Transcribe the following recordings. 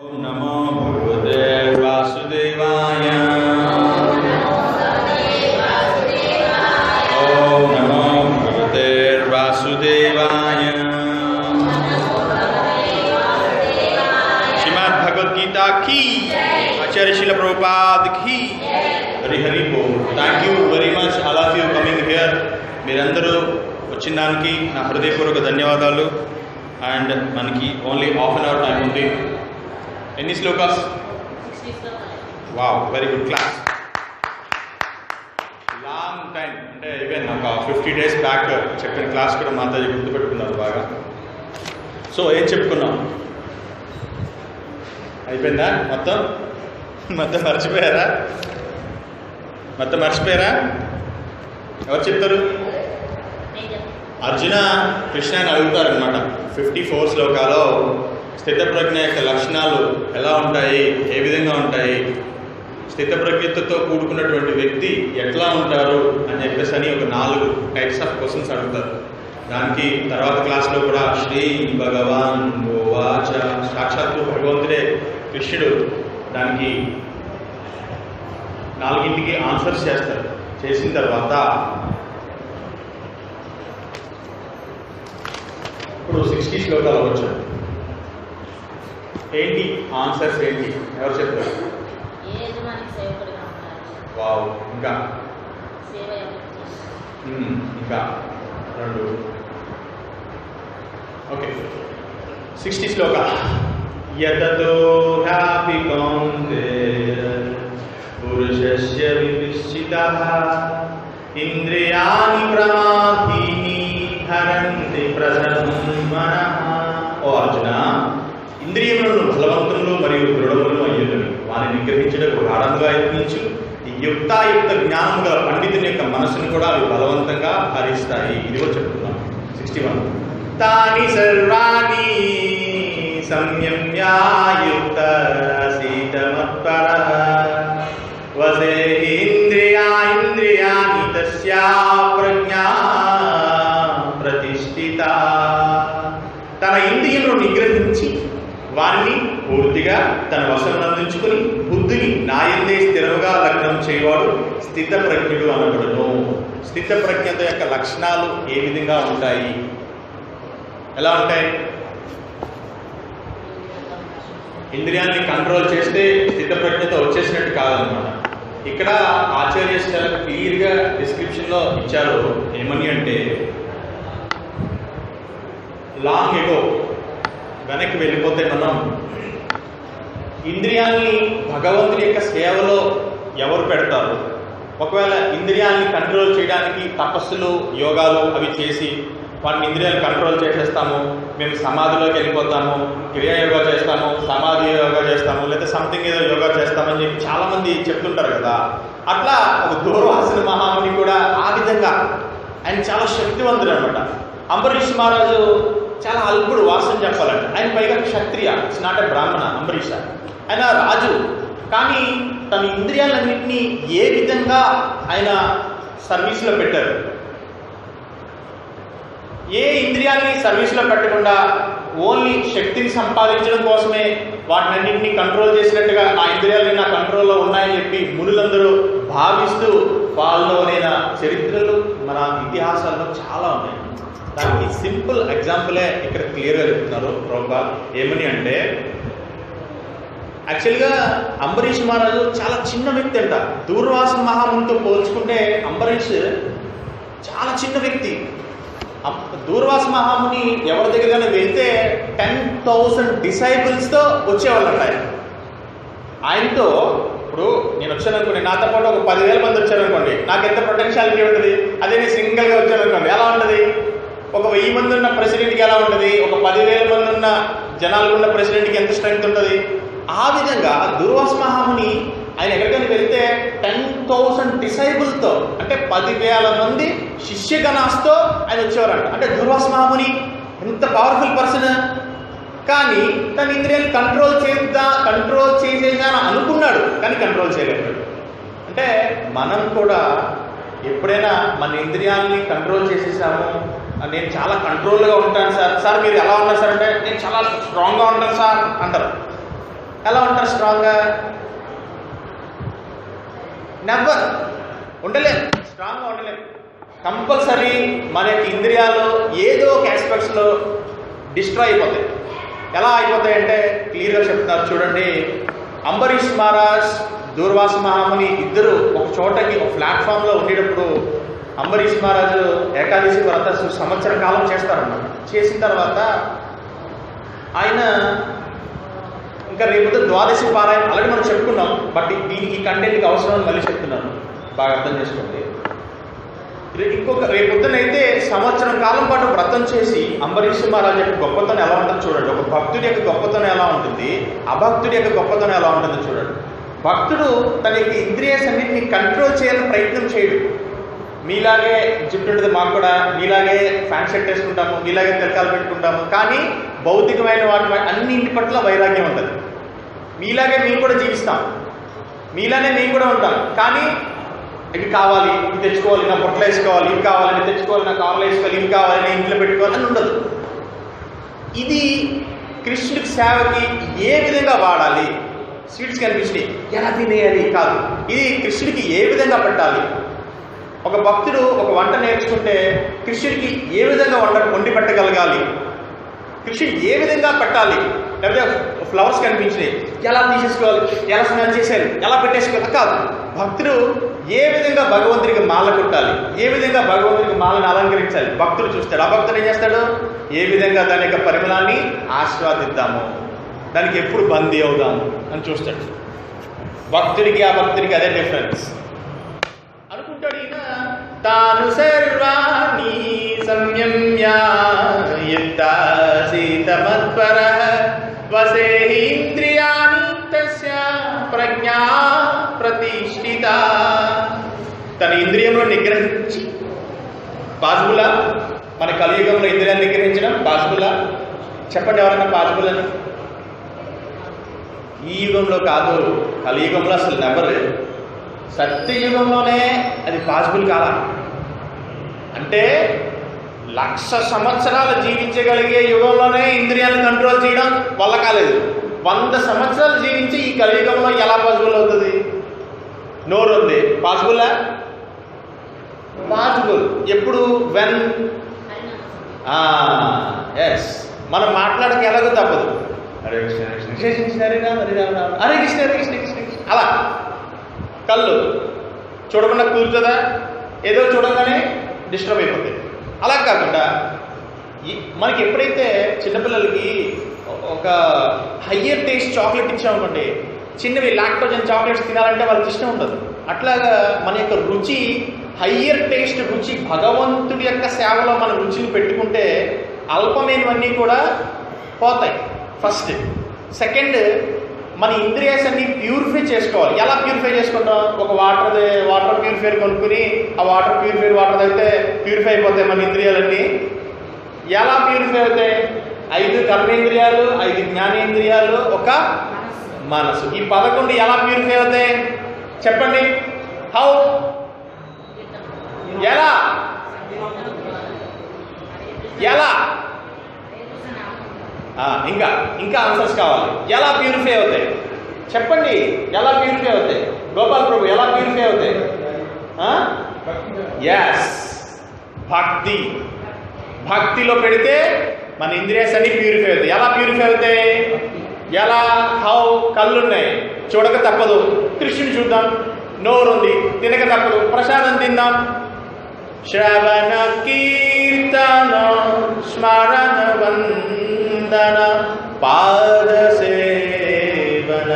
नमो भगवते वासुदेवाय। ओम नमो भगवते वासुदेवाय। श्रीमद् भगवद गीता की, आचार्य श्रील प्रभुपाद की। हरि हरि बोल। Thank you very much all of you coming here. మీరందరూ వచ్చిన దానికి నా హృదయపూర్వక ధన్యవాదాలు. అండ్ మనకి only half an hour time ఉంది. ఎన్ని శ్లోకాస్? Wow, very good class. Long time అంటే ఈవెన్ నాకు 50 days బ్యాక్ చెప్పిన క్లాస్ కూడా మాతాజీ గుర్తుపెట్టుకున్నారు బాగా. సో ఏం చెప్పుకున్నాం? అయిపోయిందా? మొత్తం మర్చిపోయారా? ఎవరు చెప్తారు? అర్జున కృష్ణని అడుగుతారు అనమాట. 54 శ్లోకాలో స్థితప్రజ్ఞ యొక్క లక్షణాలు ఎలా ఉంటాయి, ఏ విధంగా ఉంటాయి, స్థితప్రజ్ఞతతో కూడుకున్నటువంటి వ్యక్తి ఎట్లా ఉంటారు అని చెప్పేసి అని ఒక 4 types ఆఫ్ క్వశ్చన్స్ అడుగుతారు. దానికి తర్వాత క్లాస్లో కూడా శ్రీ భగవాన్ వాచ, సాక్షాత్తు భగవంతుడే కృష్ణుడు దానికి 4ంటికి ఆన్సర్స్ చేస్తారు. చేసిన తర్వాత ఇప్పుడు 60 శ్లోకాలు అవ్వచ్చు. ఏంటి ఆన్సర్స్ ఏంటి? ఎవరు చెప్తారు? వావ్. ఇంకా 2. ఓకే, 60 శ్లోకాలు. యతతో హ్యాపి కౌంతేయ పురుషస్య వివిశ్చితః ఇంద్రియాణి ప్రమాథీని హరంతి ప్రసన్నం మనః. ఓ అర్జున, ఇంద్రియములను బలవంతములు మరియు దృఢములు అయ్యున్నవి. వారిని నిగ్రహించడానికి గాఢంగా యత్నించు. ఈ యుక్తాయుక్త జ్ఞానం గల పండితుని యొక్క మనసును కూడా అవి బలవంతంగా హరిస్తాయి. ఇదిగో చెప్తున్నాం. 61. తాని సర్వాణి సంయమ్యాయుక్త సీతమత్పరః వసే ఇంద్రియాణి తస్యా ప్రజ్ఞా ప్రతిష్ఠిత. తన ఇంద్రియములను నిగ్రహించి వారిని పూర్తిగా తన వశం అందించుకుని బుద్ధిని నాయందే స్థిరముగా లగ్నం చేయవాడు స్థితప్రజ్ఞుడు అనబడును. స్థితప్రజ్ఞత యొక్క లక్షణాలు ఏ విధంగా ఉంటాయి? ఎలా ఉంటాయి? ఇంద్రియాన్ని కంట్రోల్ చేస్తే స్థితప్రజ్ఞత వచ్చేసినట్టు కాదనమాట. ఇక్కడ ఆచార్య చాలా క్లియర్గా డిస్క్రిప్షన్లో ఇచ్చారు. ఏమని అంటే, లాంగ్ ఎగో వెనక్కి వెళ్ళిపోతే మనం ఇంద్రియాన్ని భగవంతుని యొక్క సేవలో ఎవరు పెడతారు? ఒకవేళ ఇంద్రియాన్ని కంట్రోల్ చేయడానికి తపస్సులు, యోగాలు అవి చేసి వాటిని ఇంద్రియాన్ని కంట్రోల్ చేసేస్తాము, మేము సమాధిలోకి వెళ్ళిపోతాము, క్రియాయోగా చేస్తాము, సమాధి యోగా చేస్తాము, లేదా సంథింగ్ ఏదో యోగా చేస్తామని చెప్పి చాలామంది చెప్తుంటారు కదా. అట్లా ఒక దూర్వాసుని మహాముని కూడా ఆ విధంగా ఆయన చాలా శక్తివంతుడు అనమాట. అంబరీష్ మహారాజు చాలా అల్పుడు వాసన చెప్పాలంటే. ఆయన పైగా క్షత్రియ, ఇట్స్ నాట్ ఎ బ్రాహ్మణ. అంబరీష ఆయన రాజు, కానీ తన ఇంద్రియాలన్నింటినీ ఏ విధంగా ఆయన సర్వీస్లో పెట్టారు? ఏ ఇంద్రియాన్ని సర్వీస్లో పెట్టకుండా ఓన్లీ శక్తిని సంపాదించడం కోసమే వాటినన్నింటినీ కంట్రోల్ చేసినట్టుగా ఆ ఇంద్రియాలని నా కంట్రోల్లో ఉన్నాయని చెప్పి మునులందరూ భావిస్తూ ఫాలోనైన చరిత్రలు మన ఇతిహాసాల్లో చాలా ఉన్నాయి. దానికి సింపుల్ ఎగ్జాంపులే ఇక్కడ క్లియర్గా చెప్తున్నారు ప్రభుపాద్. ఏమని అంటే, యాక్చువల్గా అంబరీష్ మహారాజు చాలా చిన్న వ్యక్తి అంట. దూర్వాస మహామునితో పోల్చుకుంటే అంబరీష్ చాలా చిన్న వ్యక్తి. దూర్వాస మహాముని ఎవరి దగ్గరగానే వెళ్తే 10,000 డిసైబుల్స్తో వచ్చేవాళ్ళంట. ఆయనతో ఇప్పుడు నేను వచ్చాను అనుకోండి, నాతో పాటు ఒక 10,000 మంది వచ్చారనుకోండి, నాకు ఎంత పొటెన్షియాలిటీ ఉంటుంది? అదే నేను సింగిల్గా వచ్చాననుకోండి, ఎలా ఉంటుంది? ఒక 1000 మంది ఉన్న ప్రెసిడెంట్కి ఎలా ఉంటుంది? ఒక 10,000 మంది ఉన్న జనాలు ఉన్న ప్రెసిడెంట్కి ఎంత స్ట్రెంగ్త్ ఉంటుంది? ఆ విధంగా దూర్వాస మహాముని ఆయన ఎక్కడికైనా వెళ్తే 10,000 డిసైబుల్తో, అంటే 10,000 మంది శిష్యగణాస్తో ఆయన వచ్చేవారంట. అంటే దూర్వాస మహాముని ఎంత పవర్ఫుల్ పర్సన్. కానీ తన ఇంద్రియాన్ని కంట్రోల్ చేసేసాను అనుకున్నాడు, కానీ కంట్రోల్ చేయలేకపోయాడు. అంటే మనం కూడా ఎప్పుడైనా మన ఇంద్రియాన్ని కంట్రోల్ చేసేసాము, నేను చాలా కంట్రోల్గా ఉంటాను సార్, మీరు ఎలా ఉన్నారు సార్ అంటే నేను చాలా స్ట్రాంగ్గా ఉంటాను సార్ అంటారు. ఉంటారా స్ట్రాంగ్గా? నెవర్. ఉండలేదు, స్ట్రాంగ్గా ఉండలేదు. కంపల్సరీ మన యొక్క ఇంద్రియాలు ఏదో ఒక ఆస్పెక్ట్స్లో డిస్ట్రాయ్ అయిపోతాయి. ఎలా అయిపోతాయంటే క్లియర్గా చెప్తున్నారు చూడండి. అంబరీష్ మహారాజ్, దూర్వాస మహాముని ఇద్దరు ఒక చోటకి ఒక ప్లాట్ఫామ్లో ఉండేటప్పుడు అంబరీష్ మహారాజు ఏకాదశి వ్రత సంవత్సర కాలం చేస్తారన్నమాట. చేసిన తర్వాత ఆయన ఇంకా రేపు ద్వాదశి పారాయణ అలాగే మనం చెప్పుకున్నాం. బట్ ఈ కంటెంట్కి అవసరం మళ్ళీ చెప్తున్నాను, బాగా అర్థం చేసుకోండి. ఇంకొక రేపొద్దునైతే సంవత్సరం కాలం పాటు వ్రతం చేసి అంబరీష్ మహారాజు యొక్క గొప్పతనం ఎలా ఉంటుందో చూడండి. ఒక భక్తుడి యొక్క గొప్పతనం ఎలా ఉంటుంది, అభక్తుడి యొక్క గొప్పతనం ఎలా ఉంటుందో చూడండి. భక్తుడు తన యొక్క ఇంద్రియాస్ అన్నింటినీ కంట్రోల్ చేయాలని ప్రయత్నం చేయడు. మీలాగే జుట్టు ఉంటుంది మాకు కూడా, మీలాగే ఫ్యాన్ షర్ట్ వేసుకుంటాము, మీలాగే తిలకాలు పెట్టుకుంటాము, కానీ భౌతికమైన వాటి అన్నింటి పట్ల వైరాగ్యం ఉంటుంది. మీలాగే మేము కూడా జీవిస్తాం, మీలానే మేము కూడా ఉంటాం, కానీ ఇవి కావాలి, ఇవి తెచ్చుకోవాలి, నా బొట్టలు వేసుకోవాలి, ఇవి కావాలి, ఇవి తెచ్చుకోవాలి, నా కార్లో వేసుకోవాలి, ఇవి కావాలి, నేను ఇంట్లో పెట్టుకోవాలి అని ఉండదు. ఇది కృష్ణుడికి సేవకి ఏ విధంగా వాడాలి, స్వీట్స్ కనిపించినాయి ఎలా తినేయాలి కాదు, ఇది కృష్ణుడికి ఏ విధంగా పెట్టాలి. ఒక భక్తుడు ఒక వంట నేర్చుకుంటే కృష్ణుడికి ఏ విధంగా వండి పెట్టగలగాలి, కృష్ణుడు ఏ విధంగా పెట్టాలి, లేకపోతే ఫ్లవర్స్ కనిపించినాయి ఎలా తీసేసుకోవాలి, ఎలా స్నానం చేసేయాలి, ఎలా పెట్టేసుకోవాలి కాదు. భక్తుడు ఏ విధంగా భగవంతుడికి మాల కొట్టాలి, ఏ విధంగా భగవంతుడికి మాలను అలంకరించాలి భక్తుడు చూస్తాడు. ఆ భక్తుడు ఏం చేస్తాడు, ఏ విధంగా దాని యొక్క పరిమళాన్ని ఆస్వాదిద్దాము, దానికి ఎప్పుడు బందీ అవుదాము అని చూస్తాడు. భక్తుడికి ఆ భక్తుడికి అదే డిఫరెన్స్ అనుకుంటాడు. ఈయన తాను సర్వాణి సంయమ్య యుక్తాసీతమత్పర వసేంద్రియాణి తస్య ప్రజ్ఞా ప్రతిష్ఠిత. తన ఇంద్రియంలో నిగ్రహించి పాజిబులా? మన కలియుగంలో ఇంద్రియాన్ని నిగ్రహించడం పాజిబులా? చెప్పండి ఎవరైనా పాజిబుల్ అని. ఈ యుగంలో కాదు, కలియుగంలో అసలు నెవర్. సత్యయుగంలోనే అది పాజిబుల్ కాదా? అంటే 1,00,000 సంవత్సరాలు జీవించగలిగే యుగంలోనే ఇంద్రియాలను కంట్రోల్ చేయడం వల్ల కాలేదు. 100 సంవత్సరాలు జీవించి ఈ కలియుగంలో ఎలా పాజిబుల్ అవుతుంది? నోరు ఉంది, పాజిబులా? పాజిబుల్. ఎప్పుడు? వెన్ ఎస్ మనం మాట్లాడక ఎలాగో తప్పదు. హరే కృష్ణ కృష్ణ కృష్ణ హరే రామ హరే రామ రామ హరే కృష్ణ హరే కృష్ణ కృష్ణ కృష్ణ. అలా కళ్ళు చూడకుండా కూర్చుందా, ఏదో చూడగానే డిస్టర్బ్ అయిపోతాయి. అలా కాకుండా మనకి ఎప్పుడైతే చిన్నపిల్లలకి ఒక హయ్యర్ టేస్ట్ చాక్లెట్ ఇచ్చామనుకోండి, చిన్నవి లాక్టోజన్ చాక్లెట్స్ తినాలంటే వాళ్ళకి ఇష్టం ఉండదు. అట్లాగా మన యొక్క రుచి, హయ్యర్ టేస్ట్ రుచి, భగవంతుడి యొక్క సేవలో మన రుచిని పెట్టుకుంటే అల్పమైనవన్నీ కూడా పోతాయి. ఫస్ట్. సెకండ్, మన ఇంద్రియాస్ అన్ని ప్యూరిఫై చేసుకోవాలి. ఎలా ప్యూరిఫై చేసుకుంటాం? ఒక వాటర్ ప్యూరిఫైర్ కొనుక్కుని ఆ వాటర్ ప్యూరిఫైర్ వాటర్ అయితే ప్యూరిఫై అయిపోతాయి మన ఇంద్రియాలన్నీ. ఎలా ప్యూరిఫై అవుతాయి? 5 కర్మేంద్రియాలు, 5 జ్ఞానేంద్రియాలు, ఒక మనసు. ఈ 11 ఎలా ప్యూరిఫై అవుతాయి చెప్పండి? హౌ? ఎలా? ఎలా? ఇంకా ఆన్సర్స్ కావాలి. ఎలా ప్యూరిఫై అవుతాయి చెప్పండి? ఎలా ప్యూరిఫై అవుతాయి? గోపాల్ ప్రభు ఎలా ప్యూరిఫై అవుతాయి? ఎస్, భక్తి. భక్తిలో పెడితే మన ఇంద్రియాస్ అన్ని ప్యూరిఫై అవుతాయి. ఎలా ప్యూరిఫై అవుతాయి? ఎలా? హౌ? కళ్ళున్నాయి, చూడక తప్పదు, కృష్ణుని చూద్దాం. నోరుంది, తినక తప్పదు, ప్రసాదం తిందాం. శ్రవణ కీర్తన స్మరణ వందన పాద సేవన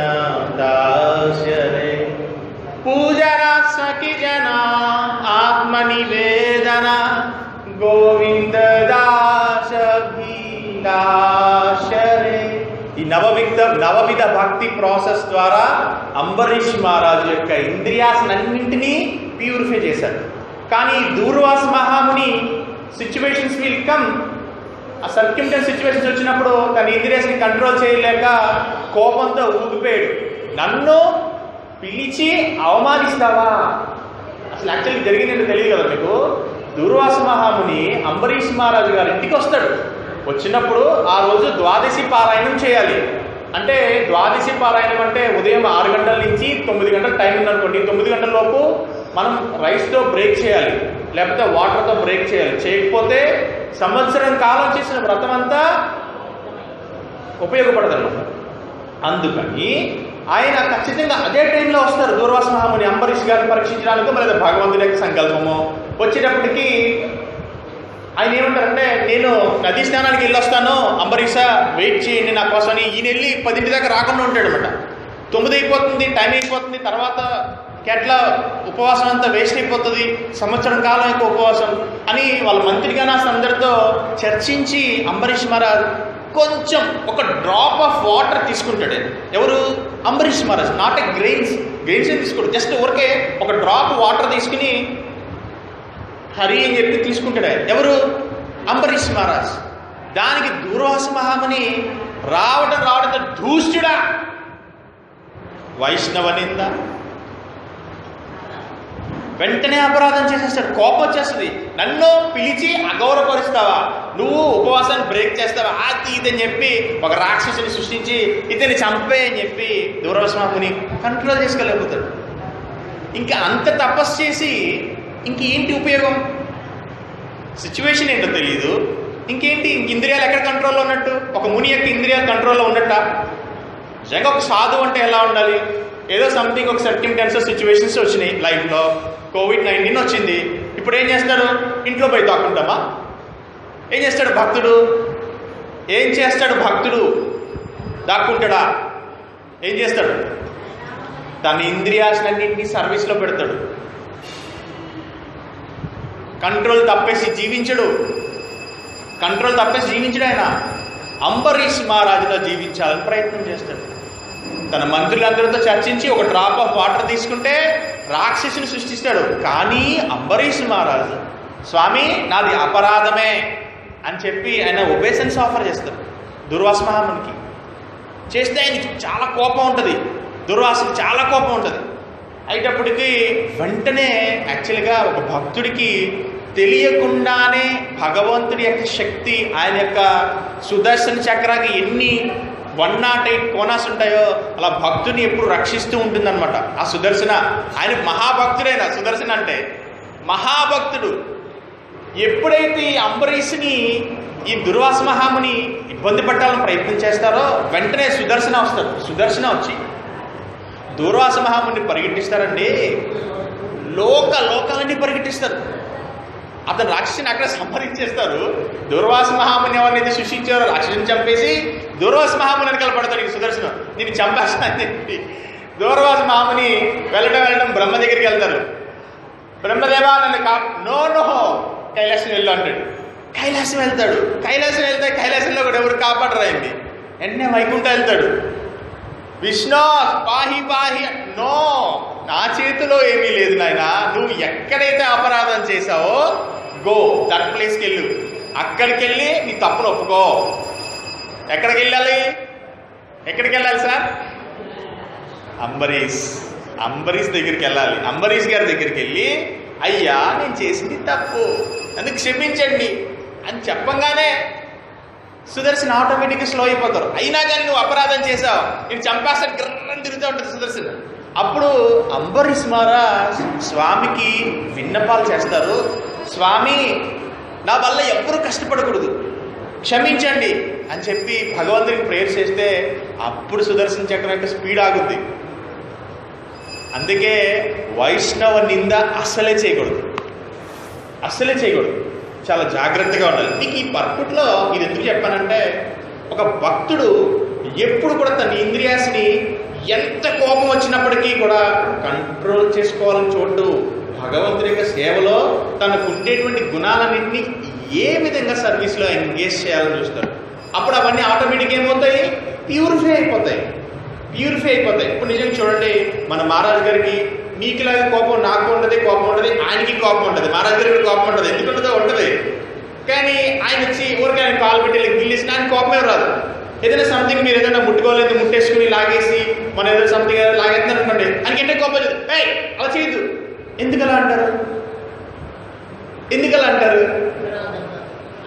దాస్యరే పూజన సఖి జన ఆత్మ నివేదన గోవింద దాస భీదాశరే. ఈ నవవిధ భక్తి ప్రాసెస్ ద్వారా అంబరీష్ మహారాజు యొక్క ఇంద్రియాసనన్నింటినీ ప్యూరిఫై చేశారు. కానీ దూర్వాస మహాముని సిచ్యువేషన్స్ విల్ కమ్, ఆ సర్క్యుమ్టెన్స్ సిచ్యువేషన్స్ వచ్చినప్పుడు తన ఇంద్రియాస్ని కంట్రోల్ చేయలేక కోపంతో ఊగిపోయాడు. నన్ను పిలిచి అవమానిస్తావా? అసలు యాక్చువల్లీ జరిగిందంటే తెలియదు కదా మీకు. దూర్వాస మహాముని అంబరీష్ మహారాజు గారి ఇంటికి వస్తాడు. వచ్చినప్పుడు ఆ రోజు ద్వాదశి పారాయణం చేయాలి. అంటే ద్వాదశి పారాయణం అంటే ఉదయం 6 గంటల నుంచి 9 గంటల టైం ఉందనుకోండి. 9 గంటల లోపు మనం రైస్తో బ్రేక్ చేయాలి, లేకపోతే వాటర్తో బ్రేక్ చేయాలి. చేయకపోతే సంవత్సరం కాలం చేసిన వ్రతం అంతా ఉపయోగపడదన్నమాట. అందుకని ఆయన ఖచ్చితంగా అదే టైంలో వస్తారు. దూర్వాస మహాముని అంబరీష్ గారిని పరీక్షించడానికి, లేదా భగవంతుడి యొక్క సంకల్పము వచ్చేటప్పటికి ఆయన ఏమంటారంటే, నేను నదీ స్నానానికి వెళ్ళొస్తాను, అంబరీష వెయిట్ చేయండి నా కోసం అని. ఈయన వెళ్ళి 10 దాకా రాకుండా ఉంటాడు అనమాట. 9 అయిపోతుంది, టైం అయిపోతుంది, తర్వాత ఎట్లా ఉపవాసం అంతా వేస్ట్ అయిపోతుంది, సంవత్సరం కాలం యొక్క ఉపవాసం అని వాళ్ళ మంత్రిగానే అందరితో చర్చించి అంబరీష్ మహారాజ్ కొంచెం ఒక డ్రాప్ ఆఫ్ వాటర్ తీసుకుంటాడు. ఎవరు? Ambarish Maharaj. Not a grains తీసుకోడు, జస్ట్ ఊరికే ఒక డ్రాప్ వాటర్ తీసుకుని హరి అని చెప్పి తీసుకుంటాడు. ఎవరు? అంబరీష్ మహారాజ్. దానికి దూర్వాస మహాముని రావడంతో దూష్టుడా, వైష్ణవ నింద, వెంటనే అపరాధం చేసేస్తాడు. కోపం వచ్చేస్తుంది. నన్ను పిలిచి అగౌరవపరుస్తావా, నువ్వు ఉపవాసాన్ని బ్రేక్ చేస్తావా, ఇదని చెప్పి ఒక రాక్షసుని సృష్టించి ఇతన్ని చంపే అని చెప్పి దూర్వాస మహాముని కంట్రోల్ చేసుకోలేకపోతాడు. ఇంకా అంత తపస్సు చేసి ఇంకేంటి ఉపయోగం? సిచ్యువేషన్ ఏంటో తెలియదు. ఇంకేంటి? ఇంద్రియాలు ఎక్కడ కంట్రోల్లో ఉన్నట్టు? ఒక ముని యొక్క ఇంద్రియాలు కంట్రోల్లో ఉన్నట్ట? నిజంగా ఒక సాధువు అంటే ఎలా ఉండాలి? ఏదో సంథింగ్ ఒక సర్కిమ్స్టాన్సెస్ సిచ్యువేషన్స్ వచ్చినాయి లైఫ్లో, COVID-19 వచ్చింది. ఇప్పుడు ఏం చేస్తాడు? ఇంట్లో పోయి దాక్కుంటామా? ఏం చేస్తాడు భక్తుడు? దాక్కుంటాడా? ఏం చేస్తాడు? తన ఇంద్రియాలన్నింటినీ సర్వీస్లో పెడతాడు. కంట్రోల్ తప్పేసి జీవించడు ఆయన. అంబరీష్ మహారాజులో జీవించాలని ప్రయత్నం చేస్తాడు. తన మంత్రులందరితో చర్చించి ఒక డ్రాప్ ఆఫ్ వాటర్ తీసుకుంటే రాక్షసుని సృష్టిస్తాడు. కానీ అంబరీష్ మహారాజు, స్వామి నాది అపరాధమే అని చెప్పి ఆయన ఒబేసెన్స్ ఆఫర్ చేస్తాడు దూర్వాస మహామునికి. చేస్తే ఆయనకి చాలా కోపం ఉంటుంది, దూర్వాసకి చాలా కోపం ఉంటుంది. అయినప్పటికీ వెంటనే యాక్చువల్గా ఒక భక్తుడికి తెలియకుండానే భగవంతుడి యొక్క శక్తి, ఆయన యొక్క సుదర్శన చక్రానికి ఎన్ని 108 కోనాస్ ఉంటాయో అలా భక్తుని ఎప్పుడు రక్షిస్తూ ఉంటుందన్నమాట ఆ సుదర్శన. ఆయన మహాభక్తుడైన సుదర్శన అంటే మహాభక్తుడు. ఎప్పుడైతే ఈ అంబరీషుని ఈ దూర్వాస మహాముని ఇబ్బంది పెట్టాలని ప్రయత్నం చేస్తారో వెంటనే సుదర్శన వస్తాడు. సుదర్శన వచ్చి దూర్వాస మహాముని పరిగెట్టిస్తారండి. లోకాలన్నీ పరిగెట్టిస్తారు. అతను రాక్షసుని అక్కడ సంహరించేస్తారు. దూర్వాస మహాముని ఎవరినైతే సృష్టించారో రాక్షసుని చంపేసి దూర్వాస మహాముని వెనకాల పడతాడు ఈ సుదర్శనం. నేను చంపేస్తా అని చెప్పి దూర్వాస మహాముని వెళ్ళడం బ్రహ్మ దగ్గరికి వెళ్తారు. బ్రహ్మదేవా నన్ను నో కైలాసం వెళ్ళు అంటాడు. కైలాసం వెళ్తాడు. కైలాసంలో కూడా ఎవరు కాపాడరా అయింది. వెంటనే వైకుంఠ వెళ్తాడు. విష్ణు పాహి నో, నా చేతిలో ఏమీ లేదు నాయన, నువ్వు ఎక్కడైతే అపరాధం చేశావో గో దట్ ప్లేస్కి వెళ్ళు, అక్కడికి వెళ్ళి నీ తప్పును ఒప్పుకో. ఎక్కడికి వెళ్ళాలి సార్? అంబరీష్ దగ్గరికి వెళ్ళాలి. అంబరీష్ గారి దగ్గరికి వెళ్ళి, అయ్యా నేను చేసింది తప్పు, నన్ను క్షమించండి అని చెప్పంగానే సుదర్శన్ ఆటోమేటిక్గా స్లో అయిపోతారు. అయినా కానీ నువ్వు అపరాధం చేశావు, నేను చంపేస్తాను గిర్రని తిరుగుతూ ఉంటుంది సుదర్శన్. అప్పుడు అంబరీష్ మహారాజ్ స్వామికి విన్నపాలు చేస్తారు. స్వామి నా వల్ల ఎవ్వరూ కష్టపడకూడదు, క్షమించండి అని చెప్పి భగవంతుడికి ప్రేయర్ చేస్తే అప్పుడు సుదర్శన చక్రం యొక్క స్పీడ్ ఆగుద్ది. అందుకే వైష్ణవ నింద అస్సలే చేయకూడదు. చాలా జాగ్రత్తగా ఉండాలి. మీకు ఈ పర్పుట్లో ఇది ఎందుకు చెప్పానంటే, ఒక భక్తుడు ఎప్పుడు కూడా తన ఇంద్రియాస్ని ఎంత కోపం వచ్చినప్పటికీ కూడా కంట్రోల్ చేసుకోవాలని చూడు. భగవంతుడి యొక్క సేవలో తనకు ఉండేటువంటి గుణాలన్నింటినీ ఏ విధంగా సర్వీస్లో ఎంగేజ్ చేయాలని చూస్తాడు. అప్పుడు అవన్నీ ఆటోమేటిక్గా ఏమవుతాయి? ప్యూరిఫై అయిపోతాయి. ఇప్పుడు నిజంగా చూడండి, మన మహారాజు గారికి మీకులాగా కోపం నాకు ఉండదు, ఆయనకి కోపం ఉంటుంది, మహారాజు గారికి కోపం ఉంటుంది. ఎందుకుంటుందో ఉంటుంది. కానీ ఆయన వచ్చి ఊరికి ఆయన కాలు పెట్టి గిల్లేసిన ఆయన కోపమే రాదు. ఏదైనా సంథింగ్ మీరు ఏదైనా ముట్టుకోలేదు, ముట్టేసుకుని లాగేసి మన ఏదైనా సంథింగ్ లాగేస్తున్నారు అనుకోండి, ఆయనకి ఎంటే కోపం లేదు. అలా చేయదు. ఎందుకలా అంటారు?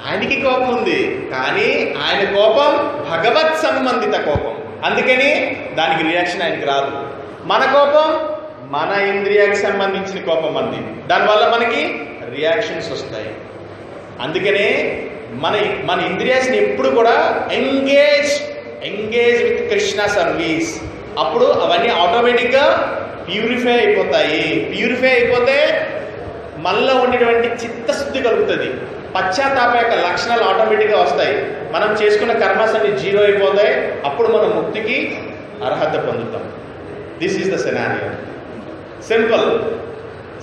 ఆయనకి కోపం ఉంది, కానీ ఆయన కోపం భగవత్ సంబంధిత కోపం. అందుకని దానికి రియాక్షన్ ఆయనకి రాదు. మన కోపం మన ఇంద్రియానికి సంబంధించిన కోపం మంది, దానివల్ల మనకి రియాక్షన్స్ వస్తాయి. అందుకనే మన ఇంద్రియాస్ని ఎప్పుడు కూడా ఎంగేజ్ విత్ కృష్ణ సర్వీస్. అప్పుడు అవన్నీ ఆటోమేటిక్గా ప్యూరిఫై అయిపోతాయి. ప్యూరిఫై అయిపోతే మనలో ఉండేటువంటి చిత్తశుద్ధి కలుగుతుంది. పశ్చాత్తాప యొక్క లక్షణాలు ఆటోమేటిక్గా వస్తాయి. మనం చేసుకున్న కర్మస్ అన్ని జీరో అయిపోతాయి. అప్పుడు మనం ముక్తికి అర్హత పొందుతాం. This is the scenario.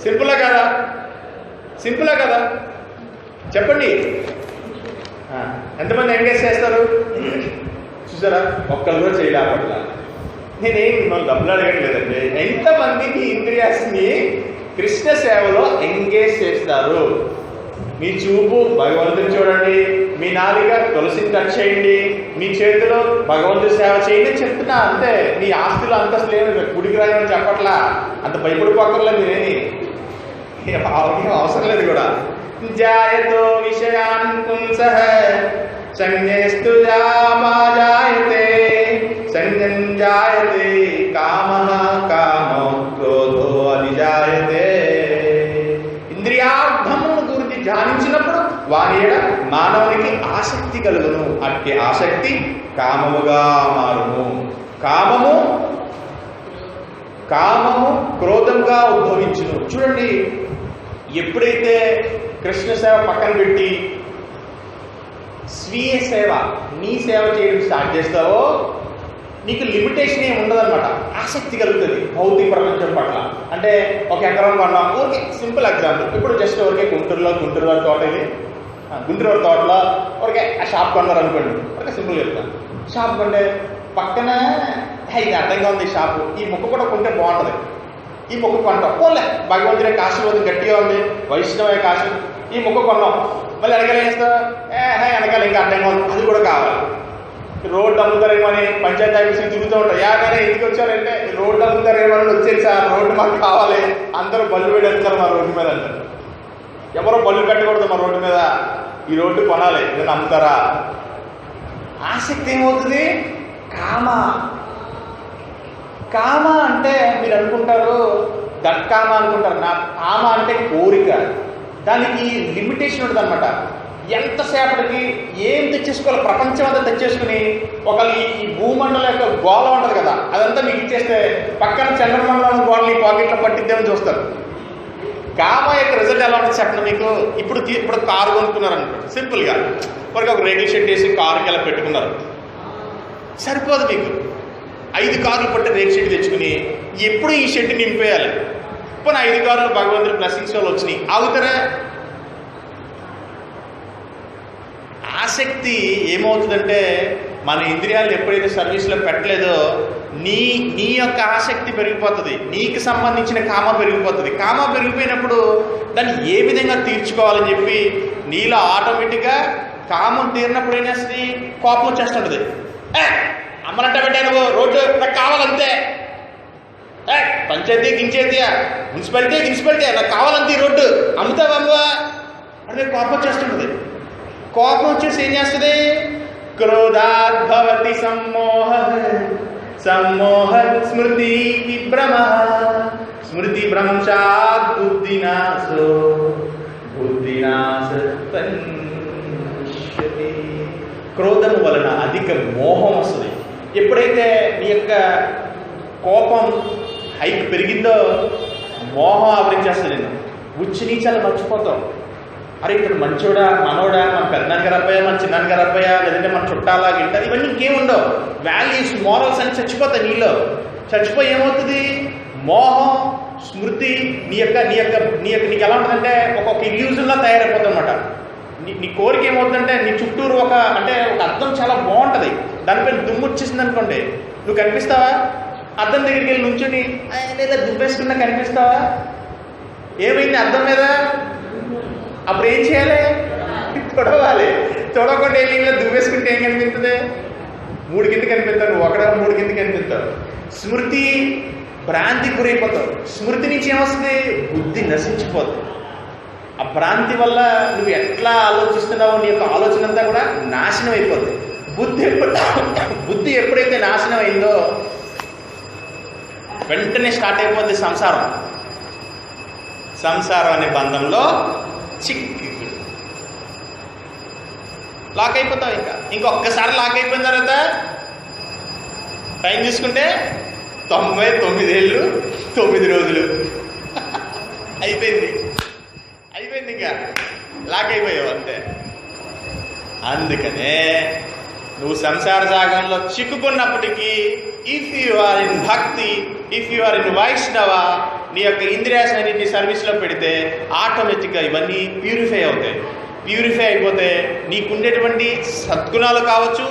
సింపులా కదా చెప్పండి. ఎంతమంది ఎంగేజ్ చేస్తారు చూసారా? ఒక్కరు కూడా చేయలేపట్ల. నేనేం మిమ్మల్ని డబ్బులు అడగట్లేదండి. ఎంతమంది మీ ఇంద్రియాస్ని కృష్ణ సేవలో ఎంగేజ్ చేస్తారు? మీ చూపు భగవంతుని చూడండి, మీ నాలుక తులసిని టచ్ చేయండి, మీ చేతిలో భగవంతుడి సేవ చేయండి అని చెప్తున్నా. అంతే. మీ ఆస్తులు అంతస్తులు ఏమి గుడికి రాయని చెప్పట్లా. అంత భయపడిపోకర్లే మీరేమి, అవసరం లేదు కూడా. జాయతో విషయాన్ పుంసః సంజ్ఞేస్తు జాయతే సంజాయతే కామః కామో క్రోధో అభిజాయతే. ఇంద్రియార్థమును గురించి ధ్యానించినప్పుడు వారి మానవునికి ఆసక్తి కలుగును. అట్టి ఆసక్తి కామముగా మారును. కామము క్రోధంగా ఉద్భవించును. చూడండి, ఎప్పుడైతే కృష్ణ సేవ పక్కన పెట్టి స్వీయ సేవ, నీ సేవ చేయడం స్టార్ట్ చేస్తావో నీకు లిమిటేషన్ ఏమి ఉండదన్నమాట. ఆసక్తి కలుగుతుంది భౌతిక ప్రపంచం పట్ల. అంటే ఒక ఎకరం కొన్నాం, ఊరికే సింపుల్ ఎగ్జాంపుల్. ఇప్పుడు జస్ట్ ఊరికే గుంటూరు తోట, ఇది గుంటూరు తోటలో ఊరికే ఆ షాప్ కొన్నారు అనుకోండి. ఊరికే సింపుల్ చెప్తాను. షాప్ కొంటే పక్కన ఇది అర్థంగా ఉంది షాపు, ఈ మొక్క కూడా కొంటే బాగుంటుంది, ఈ మొక్క కొంటాం. పోలే భగవంతుడి యొక్క ఆశీర్వాదం గట్టిగా ఉంది, వైష్ణవ యొక్క ఆశీర్వాదం, ఈ మొక్క కొన్నాం. మళ్ళీ వెనకాల ఏం చేస్తావు? వెనకాల ఇంకా అర్థంగా ఉంది, అది కూడా కావాలి. రోడ్డు అమ్ముతారేమో అని పంచాయతీ ఆఫీస్కి తిరుగుతూ ఉంటారు. యాగానే ఎందుకు వచ్చారంటే రోడ్డు అమ్ముతారేమో అని వచ్చేది సార్, రోడ్డు మాకు కావాలి. అందరూ బళ్ళు పెడతారు మా రోడ్డు మీద అంటారు. ఎవరో బళ్ళు పెట్టకూడదు మా రోడ్డు మీద, ఈ రోడ్డు కొనాలి, నేను అమ్ముతారా? ఆసక్తి ఏమవుతుంది? కామ అంటే మీరు అనుకుంటారు దట్కామ అనుకుంటారు. నా కామ అంటే కోరిక. దానికి లిమిటేషన్ ఉంటుంది అనమాట. ఎంతసేపటికి ఏం తెచ్చేసుకోవాలి, ప్రపంచం అంతా తెచ్చేసుకుని ఒకళ్ళు ఈ భూమండలం యొక్క గోళ ఉంటుంది కదా, అదంతా మీకు ఇచ్చేస్తే పక్కన చంద్రమండలం గోడలు ఈ పాకెట్లో పట్టిద్దామని చూస్తారు. కామ యొక్క రిజల్ట్ ఎలా ఉంటుంది చెప్పండి మీకు. ఇప్పుడు కారు కొనుక్కున్నారు అనుకోండి, సింపుల్గా ఒక రేకుల షెడ్ వేసి కారుకి ఎలా పెట్టుకున్నారు, సరిపోదు మీకు. 5 కార్లు పట్టి రేకు షెడ్ తెచ్చుకుని ఎప్పుడు ఈ షెడ్ నింపేయాలి. పోనీ 5 కార్లు భగవంతుడి బ్లెస్సింగ్స్ వాళ్ళు వచ్చినాయి, ఆగుతారా? ఆసక్తి ఏమవుతుందంటే మన ఇంద్రియాలను ఎప్పుడైతే సర్వీస్లో పెట్టలేదో నీ యొక్క ఆసక్తి పెరిగిపోతుంది, నీకు సంబంధించిన కామ పెరిగిపోతుంది. కామ పెరిగిపోయినప్పుడు దాన్ని ఏ విధంగా తీర్చుకోవాలని చెప్పి నీలో ఆటోమేటిక్గా కామం తీరినప్పుడు ఏం చేస్తుంది? కోపం వచ్చేస్తుంటుంది. అమ్మనంట పెట్టాను రోడ్డు నాకు కావాలంతే, పంచాయతీ గించేతీయా, మున్సిపాలిటీ నాకు కావాలంతే, రోడ్డు అమ్ముతావమ్మా అంటే కోపం వచ్చేస్తుంటుంది. కోపం వచ్చేసి ఏం చేస్తుంది? క్రోధాద్భవతి సమ్మోహ స్మృతి విభ్రమ స్మృతి భ్రంశాత్ బుద్ధినాశో బుద్ధినాశతి. క్రోధం వలన అధిక మోహం వస్తుంది. ఎప్పుడైతే నీ యొక్క కోపం హైక్ పెరిగిందో మోహం ఆవరించేస్తుంది. నేను ఉచ్చి నీచాలు మర్చిపోతాం. అరే ఇక్కడ మంచోడా, మనోడా, మన పెద్దనాన్నగారు అబ్బాయా, మన చిన్నాన్నగారు అబ్బాయా, లేదంటే మన చుట్టాలా గింటారు, ఇవన్నీ ఇంకేముండవు. వాల్యూస్, మోరల్స్ అని చచ్చిపోతాయి నీలో. చచ్చిపోయి ఏమవుతుంది? మోహం, స్మృతి నీకు ఎలా ఉంటుందంటే ఒక ఇల్యూజన్లా తయారైపోతుంది అనమాట. నీ కోరిక ఏమవుతుందంటే నీ చుట్టూరు ఒక అద్దం చాలా బాగుంటుంది, దానిపైన దుమ్ము వచ్చేసింది అనుకోండి, నువ్వు కనిపిస్తావా? అద్దం దగ్గరికి వెళ్ళి నుంచుని లేదా దుబ్బేసుకున్నా కనిపిస్తావా? ఏమైంది అద్దం మీద? అప్పుడు ఏం చేయాలి? తొడవాలి. తొడవకుండా వెళ్ళి ఇలా దువ్వేసుకుంటే ఏం కనిపిస్తుంది? 3 కింద కనిపిస్తావు, నువ్వు ఒకడ 3 కింద కనిపిస్తావు. స్మృతి భ్రాంతి గురైపోతావు. స్మృతి నుంచి ఏమొస్తుంది? బుద్ధి నశించిపోతుంది. ఆ భ్రాంతి వల్ల నువ్వు ఎట్లా ఆలోచిస్తున్నావో నీ యొక్క ఆలోచన అంతా కూడా నాశనం అయిపోతుంది. బుద్ధి ఎప్పుడైతే నాశనం అయిందో వెంటనే స్టార్ట్ అయిపోద్ది సంసారం అనే బంధంలో చిక్కి లాక్ అయిపోతావు. ఇంకొక్కసారి లాక్ అయిపోయిన తర్వాత టైం చూసుకుంటే 99 ఏళ్ళు 9 రోజులు అయిపోయింది. ఇంకా లాక్ అయిపోయావు అంతే. అందుకనే నువ్వు సంసార సాగంలో చిక్కుకున్నప్పటికీ ఇఫ్ యు ఆర్ ఇన్ భక్తి, ఇఫ్ యు ఆర్ ఇన్ వైష్ణవ, నీ యొక్క ఇంద్రియాలన్నింటినీ సర్వీస్లో పెడితే ఆటోమేటిక్గా ఇవన్నీ ప్యూరిఫై అవుతాయి. ప్యూరిఫై అయిపోతే నీకుండేటువంటి సద్గుణాలు కావచ్చు,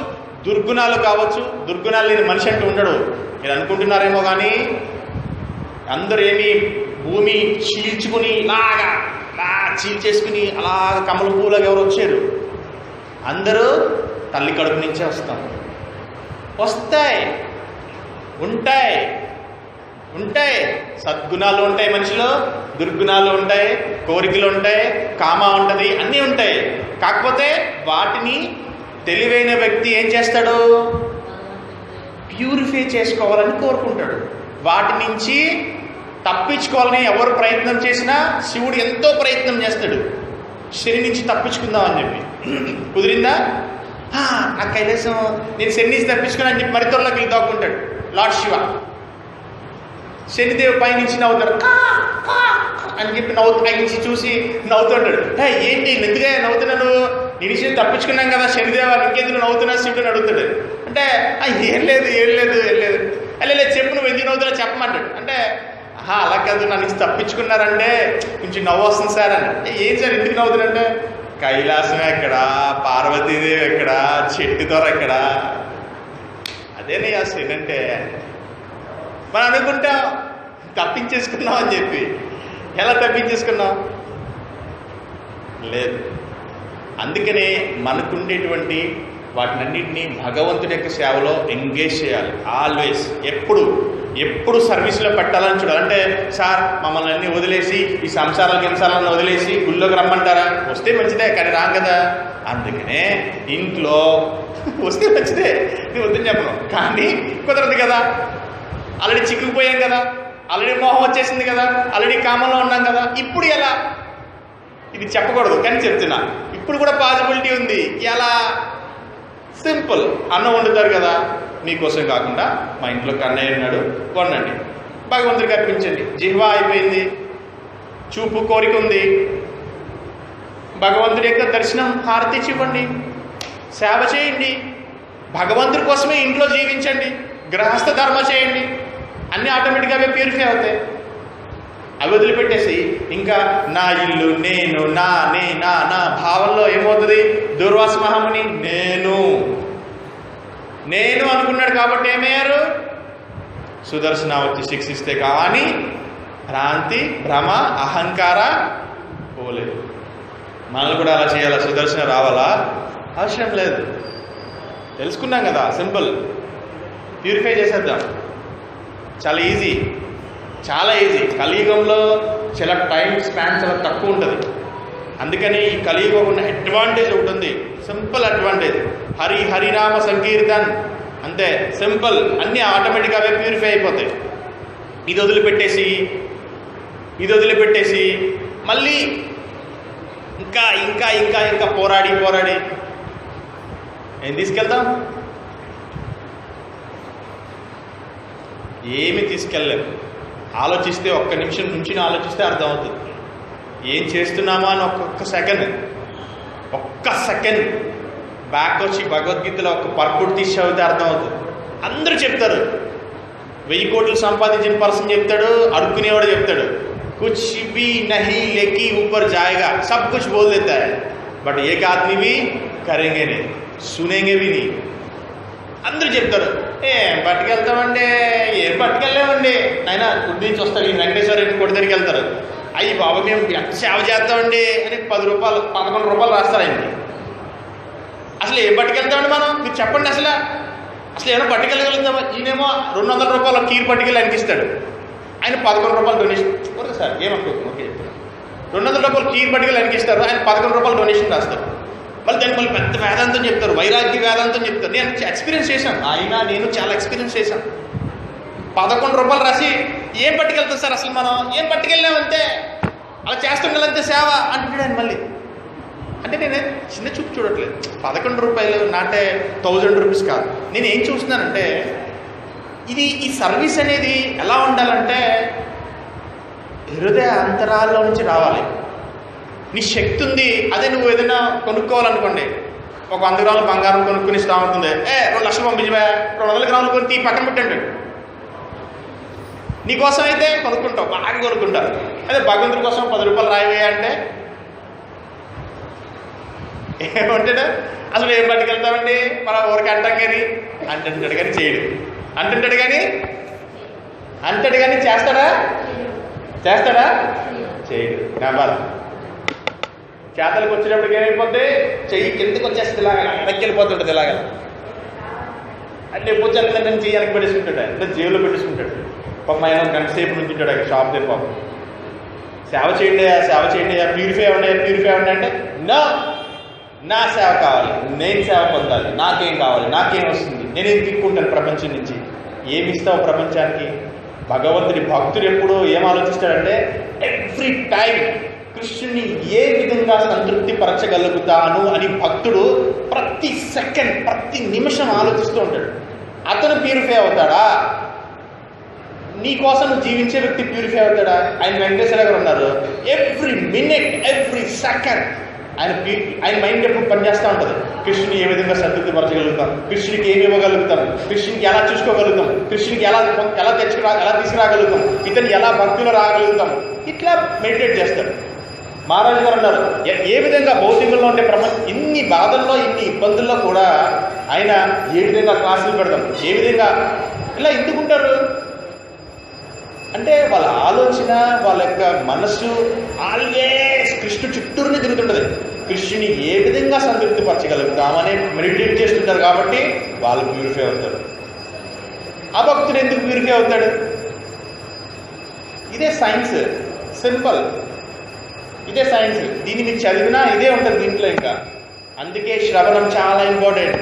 దుర్గుణాలు కావచ్చు. దుర్గుణాలు లేని మనిషి అంటూ ఉండడు. మీరు అనుకుంటున్నారేమో కానీ అందరూ ఏమి భూమి చీల్చుకుని ఇలాగా చీల్చేసుకుని అలాగ కమల పూలకు ఎవరు వచ్చారు? అందరూ తల్లి కడుపు నుంచే వస్తాయి. ఉంటాయి సద్గుణాలు ఉంటాయి మనిషిలో, దుర్గుణాలు ఉంటాయి, కోరికలు ఉంటాయి, కామ ఉంటుంది, అన్నీ ఉంటాయి. కాకపోతే వాటిని తెలివైన వ్యక్తి ఏం చేస్తాడు? ప్యూరిఫై చేసుకోవాలని కోరుకుంటాడు. వాటి నుంచి తప్పించుకోవాలని ఎవరు ప్రయత్నం చేసినా శివుడు ఎంతో ప్రయత్నం చేస్తాడు శని నుంచి తప్పించుకుందామని చెప్పి. కుదిరిందా? ఆ కైలాసం నేను శని నుంచి తప్పించుకున్నా అని చెప్పి మరితోళ్ళకి వెళ్ళి దాక్కుంటాడు లార్డ్ శివ. శనిదేవ్ పైనుంచి నవ్వుతాడు అని చెప్పి పైనుంచి చూసి నవ్వుతుంటాడు. ఏంటి ఎందుకే నవ్వుతున్నాను? నీ విషయం తప్పించుకున్నాం కదా శనిదేవ, ఇంకెందుకు నవ్వుతున్నా శివుడిని అడుగుతాడు. అంటే ఏం లేదు లేదు చెప్పు, నువ్వు ఎందుకు నవ్వుతున్నా చెప్పమంటాడు. అంటే అలా కాదు, నా నుంచి తప్పించుకున్నారంటే కొంచెం నవ్వు వస్తుంది సార్ అని. ఏం సార్ ఎందుకు నవ్వుతున్నారంటే కైలాసం ఎక్కడా, పార్వతీదేవి ఎక్కడా, చెట్టు దొర ఎక్కడా, అదేనే ఆ శని అంటే. మనం అనుకుంటాం తప్పించేసుకున్నాం అని చెప్పి. ఎలా తప్పించేసుకున్నాం? లేదు. అందుకనే మనకుండేటువంటి వాటినన్నింటినీ భగవంతుడి యొక్క సేవలో ఎంగేజ్ చేయాలి. ఆల్వేస్ ఎప్పుడు సర్వీస్లో పెట్టాలని చూడాలి. అంటే సార్ మమ్మల్ని అన్నీ వదిలేసి ఈ సంసారాలను వదిలేసి గుళ్ళోకి రమ్మంటారా? వస్తే మంచిదే, కానీ రాం కదా. అందుకనే ఇంట్లో వస్తే మంచిదే, ఇది వద్దని చెప్పను, కానీ కుదరదు కదా. ఆల్రెడీ చిక్కుకుపోయాం కదా, ఆల్రెడీ మోహం వచ్చేసింది కదా, ఆల్రెడీ కామంలో ఉన్నాం కదా. ఇప్పుడు ఎలా? ఇది చెప్పకూడదు కానీ చెప్తున్నా. ఇప్పుడు కూడా పాసిబిలిటీ ఉంది. ఎలా? సింపుల్. అన్నం వండుతారు కదా, మీకోసం కాకుండా మా ఇంట్లో కన్నయ్య ఉన్నాడు, వండండి, భగవంతుడికి అర్పించండి. జిహ్వా అయిపోయింది, చూపు కోరిక ఉంది, భగవంతుడి యొక్క దర్శనం హారతి ఇవ్వండి, సేవ చేయండి, భగవంతుడి కోసమే ఇంట్లో జీవించండి, గృహస్థ ధర్మ చేయండి. అన్నీ ఆటోమేటిక్గా అవే ప్యూరిఫై అవుతాయి. అవి వదిలిపెట్టేసి ఇంకా నా ఇల్లు, నేను, నా భావంలో ఏమవుతుంది? దూర్వాస మహాముని నేను అనుకున్నాడు కాబట్టి ఏమయ్యారు? సుదర్శన వచ్చి శిక్షిస్తే కానీ భ్రాంతి, భ్రమ, అహంకార పోలేదు. మనల్ని కూడా అలా చేయాలా? సుదర్శన రావాలా? అవసరం లేదు. తెలుసుకున్నాం కదా, సింపుల్. ప్యూరిఫై చేసేద్దాం. చాలా ఈజీ. కలియుగంలో చాలా టైం స్పాన్ చాలా తక్కువ ఉంటుంది. అందుకని ఈ కలియుగం ఉన్న అడ్వాంటేజ్ ఒకటి ఉంది, సింపుల్ అడ్వాంటేజ్. హరినామ సంకీర్తన్, అంతే సింపుల్. అన్నీ ఆటోమేటిక్గా అవే ప్యూరిఫై అయిపోతాయి. ఇది వదిలిపెట్టేసి మళ్ళీ ఇంకా పోరాడి ఏం తీసుకెళ్తాం? ఏమి తీసుకెళ్ళలేము. ఆలోచిస్తే ఒక్క నిమిషం నుంచి ఆలోచిస్తే అర్థమవుతుంది ఏం చేస్తున్నామా అని. ఒక్క సెకండ్ బ్యాక్ వచ్చి భగవద్గీతలో ఒక పర్పుడు తీసి చదివితే అర్థమవుతుంది. అందరూ చెప్తారు, 1000 కోట్లు సంపాదించిన పర్సన్ చెప్తాడు, అడుక్కునేవాడు చెప్తాడు, కుచ్ భీ నహీ లేకి ఊపర్ జాయేగా, sub Kuch boll దేతా high, but ఏక్ ఆద్మీ భీ కరేంగే నే, సునేంగే భీ నీ. అందరూ చెప్తారు, ఏం పట్టుకెళ్తామండి, ఏం పట్టుకెళ్ళామండి నాయన, గుడి నుంచి వస్తారు ఈ వెంకటేశ్వర రెడ్డి కొడి దగ్గరికి వెళ్తారు. అయ్యి బాబు మేము ఎంత సేవ చేస్తామండి అని 10 రూపాయలు 11 రూపాయలు రాస్తారు ఆయనకి. అసలు ఏం పట్టుకెళ్తామండి మనం? మీరు చెప్పండి. అసలు ఏమైనా పట్టుకెళ్ళగలుగుతామా? ఈయనేమో 200 రూపాయల కీర్ పట్టుకెళ్ళి ఆయనకి ఇస్తాడు, ఆయన 11 రూపాయలు డొనేషన్. ఓకే సార్ ఏమనుకో, ఓకే 200 రూపాయలు కీర్ పట్టుకెళ్ళి ఆయనకి ఇస్తారు, ఆయన 11 రూపాయలు డొనేషన్ రాస్తారు. మళ్ళీ దానికి మళ్ళీ పెద్ద వేదాంతం చెప్తారు, వైరాగ్య వేదాంతం చెప్తారు. నేను ఎక్స్పీరియన్స్ చేశాను, నేను చాలా ఎక్స్పీరియన్స్ చేశాను. 11 రూపాయలు రాసి ఏం పట్టుకెళ్తాం సార్, అసలు మనం ఏం పట్టుకెళ్ళామంటే అలా చేస్తుండాలంతే సేవ అంటున్నాడు ఆయన మళ్ళీ. అంటే నేను చిన్న చూపు చూడట్లేదు. 11 రూపాయలు నాటే 1000 రూపీస్ కాదు. నేను ఏం చూస్తున్నానంటే ఈ సర్వీస్ అనేది ఎలా ఉండాలంటే హృదయ అంతరాల్లో నుంచి రావాలి. నీ శక్తి ఉంది, అదే నువ్వు ఏదైనా కొనుక్కోవాలనుకోండి, ఒక 100 గ్రాముల బంగారం కొనుక్కుని ఇష్టం అవుతుంది, 2 లక్షలు పంపించబా, 200 గ్రాములు కొని పక్కన పెట్టండి. నీకోసం అయితే కొనుక్కుంటావు, బాగా కొనుక్కుంటారు. అదే భగవంతుడి కోసం 10 రూపాయలు రాయవే అంటే ఏమంటాడు, అసలు ఏం పట్టుకెళ్తామండి మన ఊరికి అంటాం కానీ అంటుంటాడు కానీ చేయడు, అంటుంటాడు కానీ చేస్తాడా చేయడు. నా బాధ చేతలకు వచ్చినప్పటికి ఏమైపోతే చెయ్యి కిందకి వచ్చేస్తుంది, ఇలాగ వెనక్కి వెళ్ళిపోతుంటుంది, ఇలాగ అంటే ఎప్పుడు చెప్తాను చెయ్యి వెనక్కి పెట్టేసుకుంటాడు, అంటే జేబులో పెట్టేసుకుంటాడు. పాపం ఆయన గంట సేపు నుంచి ఉంటాడు అక్కడ షాప్ దగ్గర. పాపం సేవ చేయండి ప్యూరిఫై అవ్వండి అంటే నా సేవ కావాలి, నేను సేవ పొందాలి, నాకేం కావాలి, నాకేం వస్తుంది, నేనేం తిక్కుంటాను ప్రపంచం నుంచి. ఏమి ఇస్తావు ప్రపంచానికి? భగవంతుడి భక్తుడు ఎప్పుడు ఏం ఆలోచిస్తాడంటే ఎవ్రీ టైం కృష్ణుని ఏ విధంగా సంతృప్తి పరచగలుగుతాను అని భక్తుడు ప్రతి సెకండ్ ప్రతి నిమిషం ఆలోచిస్తూ ఉంటాడు. అతను ప్యూరిఫై అవుతాడా? నీ కోసం నువ్వు జీవించే వ్యక్తి ప్యూరిఫై అవుతాడా? ఆయన వెంకటేశ్వర గారు ఉన్నారు, ఎవ్రీ మినిట్ ఎవ్రీ సెకండ్ ఆయన మైండ్ ఎప్పుడు పనిచేస్తూ ఉంటుంది. కృష్ణుని ఏ విధంగా సంతృప్తి పరచగలుగుతాం, కృష్ణునికి ఏమి ఇవ్వగలుగుతాం, కృష్ణునికి ఎలా చూసుకోగలుగుతాం, కృష్ణునికి ఎలా తీసుకురాగలుగుతాం, ఇతన్ని ఎలా భక్తులు రాగలుగుతాం, ఇట్లా మెడిటేట్ చేస్తాడు. మహారాజు గారు అన్నారు, ఏ విధంగా భౌతికంలో ఉండే ఇన్ని బాధల్లో ఇన్ని ఇబ్బందుల్లో కూడా ఆయన ఏ విధంగా క్లాసులు పెడతాం, ఏ విధంగా ఇలా ఎందుకుంటారు అంటే వాళ్ళ ఆలోచన, వాళ్ళ యొక్క మనస్సు ఆల్వేస్ కృష్ణు చుట్టూరునే తిరుగుతుంటుంది. కృష్ణుని ఏ విధంగా సంతృప్తి పరచగలుగుతామని మెడిటేట్ చేస్తుంటారు కాబట్టి వాళ్ళు ప్యూరిఫై అవుతారు. ఆ భక్తుడు ఎందుకు ప్యూరిఫై అవుతాడు? ఇదే సైన్స్, సింపుల్, ఇదే సైన్స్. దీన్ని మీరు చదివినా ఇదే ఉంటుంది దీంట్లో. ఇంకా అందుకే శ్రవణం చాలా ఇంపార్టెంట్.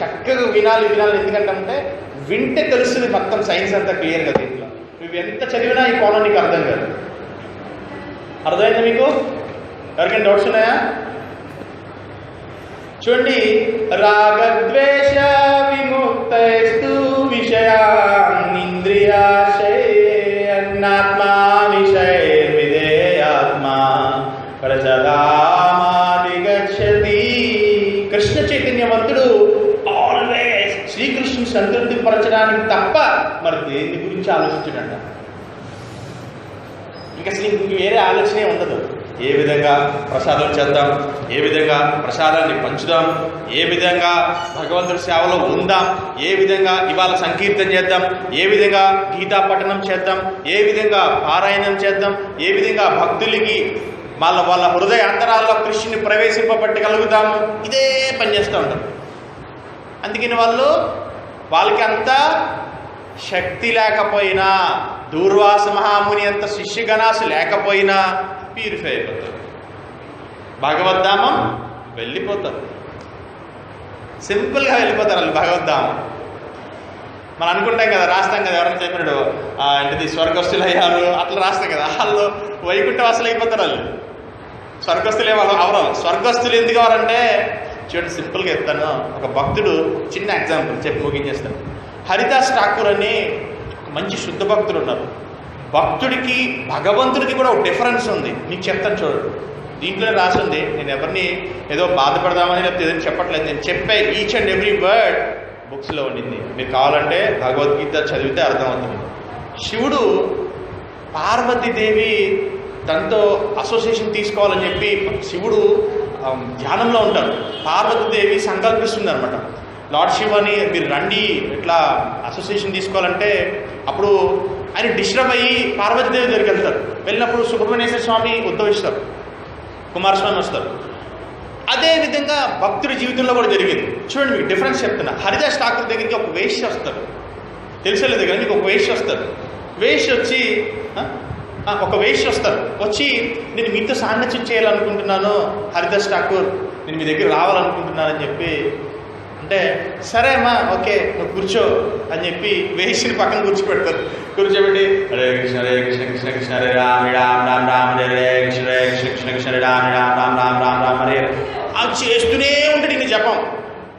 చక్కగా వినాలి. ఎందుకంటే వింటే తెలుస్తుంది మొత్తం సైన్స్ అంతా క్లియర్గా. దీంట్లో నువ్వు ఎంత చదివినా ఈ కోణం నీకు అర్థం కాదు. అర్థమైందా మీకు? ఎవరికైనా డౌట్స్ ఉన్నాయా? చూడండి, రాగద్వేష విముక్తైస్తు విషయాన్నింద్రియాశయన్నాత్మా విషయర్విధేయాత్మా ప్రజదామాదిగచ్చతి. కృష్ణ చైతన్యవంతుడు ఆల్వేస్ శ్రీకృష్ణుని సంతృప్తి పరచడానికి తప్ప మరి దేని గురించి ఆలోచించడంట. ఇంకా అసలు ఇంక వేరే ఆలోచనే ఉండదు. ఏ విధంగా ప్రసాదం చేద్దాం, ఏ విధంగా ప్రసాదాన్ని పంచుదాం, ఏ విధంగా భగవంతుడి సేవలో ఉందాం, ఏ విధంగా ఇవాళ సంకీర్తన చేద్దాం, ఏ విధంగా గీతా పఠనం చేద్దాం, ఏ విధంగా పారాయణం చేద్దాం, ఏ విధంగా భక్తులకి వాళ్ళ హృదయ అంతరాల్లో కృష్ణుని ప్రవేశింపబట్టగలుగుతాము, ఇదే పనిచేస్తూ ఉంటాం. అందుకని వాళ్ళకి అంత శక్తి లేకపోయినా, దూర్వాస మహాముని అంత శిష్యగణాసు లేకపోయినా ప్యూరిఫై అయిపోతారు, భగవద్ధామం వెళ్ళిపోతారు. సింపుల్గా వెళ్ళిపోతారు వాళ్ళు భగవద్ధామం. మనం అనుకుంటాం కదా, రాస్తాం కదా, ఎవరైనా చెప్పినాడు ఏంటిది స్వర్గస్థులు అయ్యారు అట్లా రాస్తాం కదా, వాళ్ళు వైకుంఠవాసులు అయిపోతారు. వాళ్ళు స్వర్గస్థులే అవరు. స్వర్గస్థులు ఎందుకు అవరంటే చూడండి, సింపుల్గా చెప్తాను. ఒక భక్తుడు, చిన్న ఎగ్జాంపుల్ చెప్పి ముగించేస్తాను. హరిదాస్ ఠాకూర్ అని మంచి శుద్ధ భక్తులు ఉన్నారు. భక్తుడికి భగవంతుడికి కూడా ఒక డిఫరెన్స్ ఉంది. మీకు చెప్తాను చూడండి, దీంట్లోనే రాసి ఉంది. నేను ఎవరిని ఏదో బాధపడదామని లేకపోతే ఏదైనా చెప్పట్లేదు, నేను చెప్పే ఈచ్ అండ్ ఎవ్రీ వర్డ్ బుక్స్లో ఉండింది. మీరు కావాలంటే భగవద్గీత చదివితే అర్థమవుతుంది. శివుడు పార్వతీదేవి తనతో అసోసియేషన్ తీసుకోవాలని చెప్పి శివుడు ధ్యానంలో ఉంటారు. పార్వతీదేవి సంకల్పిస్తుంది అనమాట, లార్డ్ శివ్ అని మీరు రండి ఇట్లా అసోసియేషన్ తీసుకోవాలంటే. అప్పుడు ఆయన డిస్టర్బ్ అయ్యి పార్వతీదేవి దగ్గరికి వెళ్తారు. వెళ్ళినప్పుడు సుబ్రహ్మణ్యేశ్వర స్వామి ఉద్భవిస్తారు, కుమారస్వామి వస్తారు. అదేవిధంగా భక్తుడి జీవితంలో కూడా జరిగింది. చూడండి, మీకు డిఫరెన్స్ చెప్తున్నా. హరిదాస్ ఠాకూర్ దగ్గరికి ఒక వేశ్య వస్తారు, తెలిసేలేదు కానీ మీకు ఒక వేశ్య వస్తారు. వేశ్య వచ్చి ఒక వేష్య వస్తారు, వచ్చి నేను మీతో సాన్నిధ్యం చేయాలనుకుంటున్నాను హరిదాస్ ఠాకూర్, నేను మీ దగ్గర రావాలనుకుంటున్నానని చెప్పి అంటే, సరే అమ్మా ఓకే నువ్వు కూర్చో అని చెప్పి వేష్యని పక్కన కూర్చోబెడతారు. కూర్చోబెట్టి హరే కృష్ణ కృష్ణ కృష్ణ హరే రామ రామ రామ రామ హరే కృష్ణ కృష్ణ కృష్ణ హరే రామ రామ రామ రామ రామ రామ హరే. అది చేస్తూనే ఉంటాడు, ఈయన జపం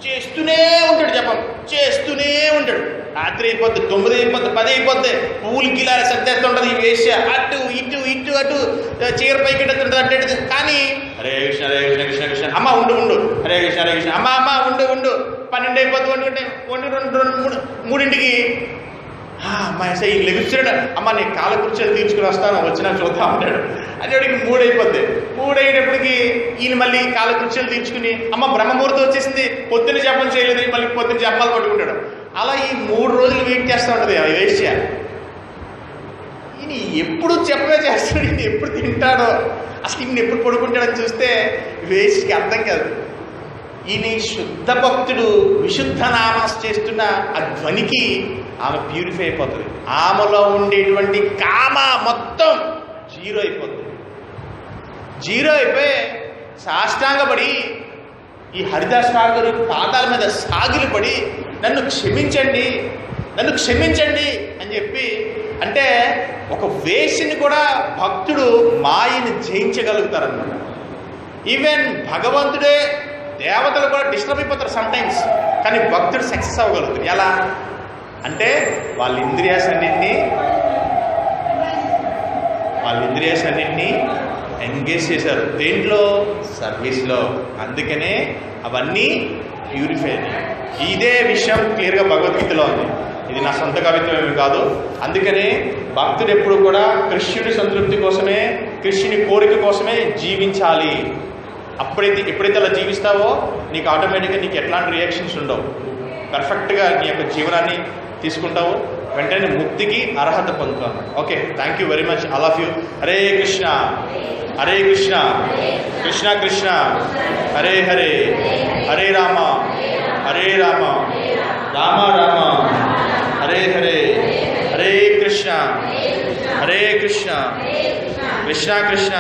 చేస్తూనే ఉంటాడు, జపం చేస్తూనే ఉంటాడు. రాత్రి అయిపోద్ది, 9 అయిపోద్ది, 10 అయిపోద్ది, పువ్వులు గిలాల సర్దేస్తుంటుంది ఈ వేశ్య. అటు ఇటు ఇటు అటు చీర పైకి ఎడుతుంటుంది అడ్డు. కానీ హరే కృష్ణ కృష్ణ కృష్ణ అమ్మ ఉండు ఉండు హరే కృష్ణ అమ్మ అమ్మ ఉండు ఉండు 12 అయిపోద్ది, 1 3ంటికి అమ్మాయి ఈయన లెగుచ్చాడు. అమ్మ నీ కాళ్ళ కూర్చొని తీర్చుకుని వస్తాను, వచ్చినా చూద్దాం అంటాడు. అనేవాడికి 3 అయిపోద్ది. 3 అయినప్పటికీ ఈయన మళ్ళీ కాళ్ళ కూర్చొని తీర్చుకుని అమ్మ బ్రహ్మముహూర్తం వచ్చేసింది, పొద్దున్న జపం చేయలేదు, మళ్ళీ పొద్దున్న జపాలు పట్టుకుంటాడు. అలా ఈ 3 రోజులు వెయిట్ చేస్తూ ఉంటుంది ఆ వేశ్య. ఈయన ఎప్పుడు జపమే చేస్తాడు, ఈయన ఎప్పుడు తింటాడో, అసలు ఈయన ఎప్పుడు పడుకుంటాడని చూస్తే వేశ్యకి అర్థం కాదు. ఈయన శుద్ధ భక్తుడు విశుద్ధ నామం చేస్తున్న ఆ ధ్వనికి ఆమె ప్యూరిఫై అయిపోతుంది. ఆమెలో ఉండేటువంటి కామ మొత్తం జీరో అయిపోతుంది. జీరో అయిపోయి సాష్టాంగపడి ఈ హరిదాస్ ఠాకూర్ పాదాల మీద సాగిలిపడి నన్ను క్షమించండి నన్ను క్షమించండి అని చెప్పి, అంటే ఒక వేషని కూడా భక్తుడు మాయని జయించగలుగుతారన్నమాట. ఈవెన్ భగవంతుడే, దేవతలు కూడా డిస్టర్బ్ అయిపోతారు సమ్టైమ్స్, కానీ భక్తుడు సక్సెస్ అవ్వగలుగుతారు. ఎలా అంటే వాళ్ళ ఇంద్రియాసన్నింటినీ ఎంగేజ్ చేశారు. దేంట్లో? సర్వీస్లో. అందుకనే అవన్నీ ప్యూరిఫై అయినాయి. ఇదే విషయం క్లియర్గా భగవద్గీతలో ఉంది. ఇది నా సొంత కవిత్వం ఏమి కాదు. అందుకనే భక్తుడు ఎప్పుడు కూడా కృష్ణుడి సంతృప్తి కోసమే, కృష్ణుని కోరిక కోసమే జీవించాలి. ఎప్పుడైతే అలా జీవిస్తావో నీకు ఆటోమేటిక్గా నీకు ఎట్లాంటి రియాక్షన్స్ ఉండవు. పర్ఫెక్ట్గా నీ యొక్క జీవనాన్ని తీసుకుంటావు, వెంటనే ముక్తికి అర్హత పొందుతాను. Okay, thank you very much all of you. Hare Krishna Hare Krishna Krishna Krishna Hare Hare, Hare Rama Hare Rama Rama Rama Hare Hare, Hare Krishna Hare Krishna Krishna Krishna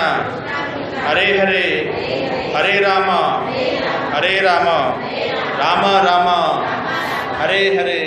Hare Hare, Hare Rama Hare Rama Rama Rama Hare Hare.